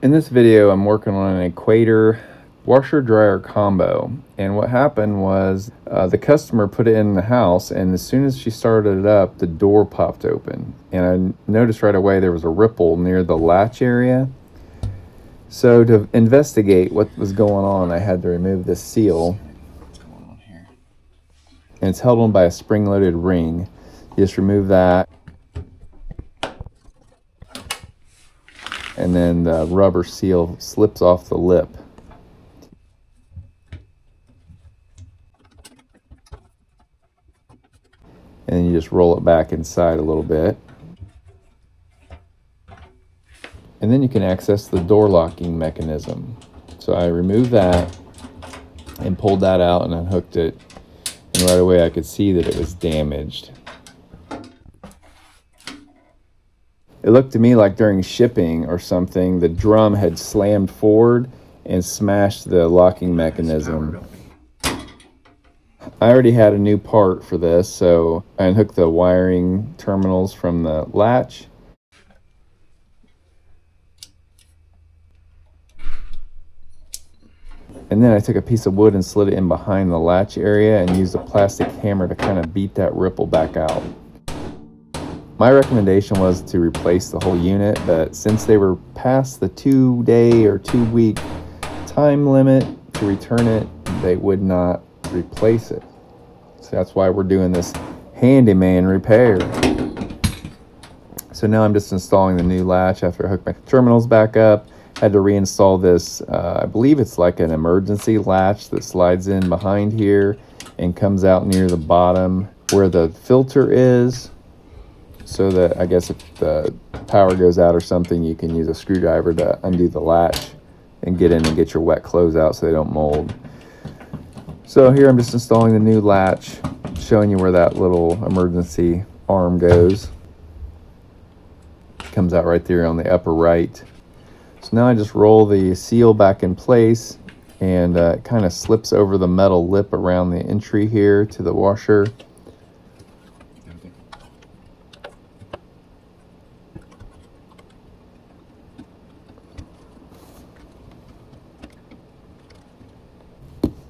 In this video, I'm working on an Equator washer dryer combo, and what happened was the customer put it in the house, and as soon as she started it up, the door popped open, and I noticed right away there was a ripple near the latch area. So to investigate what was going on, I had to remove this seal. What's going on here? And it's held on by a spring-loaded ring. You just remove that, and then the rubber seal slips off the lip. And then you just roll it back inside a little bit. And then you can access the door locking mechanism. So I removed that and pulled that out and unhooked it. And right away I could see that it was damaged. It looked to me like during shipping or something, the drum had slammed forward and smashed the locking mechanism. I already had a new part for this, so I unhooked the wiring terminals from the latch. And then I took a piece of wood and slid it in behind the latch area and used a plastic hammer to kind of beat that ripple back out. My recommendation was to replace the whole unit, but since they were past the 2-day or 2-week time limit to return it, they would not replace it. So that's why we're doing this handyman repair. So now I'm just installing the new latch after I hooked my terminals back up. Had to reinstall this, I believe it's like an emergency latch that slides in behind here and comes out near the bottom where the filter is, so that I guess if the power goes out or something, you can use a screwdriver to undo the latch and get in and get your wet clothes out so they don't mold. So here I'm just installing the new latch, showing you where that little emergency arm goes. Comes out right there on the upper right. So now I just roll the seal back in place, and it kind of slips over the metal lip around the entry here to the washer.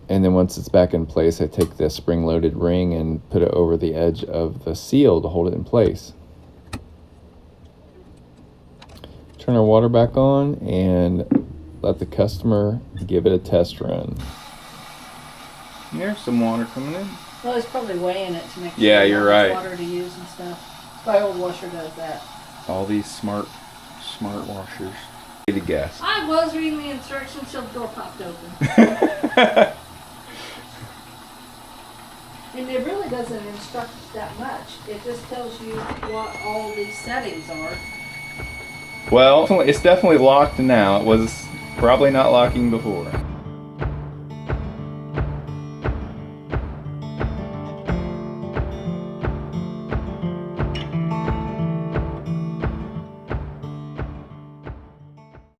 And then once it's back in place, I take the spring-loaded ring and put it over the edge of the seal to hold it in place. Turn our water back on and let the customer give it a test run. There's some water coming in. Well, it's probably weighing it to make sure yeah, you're right. Water to use and stuff. My old washer does that. All these smart washers. Need to guess. I was reading the instructions till the door popped open. And it really doesn't instruct that much. It just tells you what all these settings are. Well, it's definitely locked now. It was probably not locking before.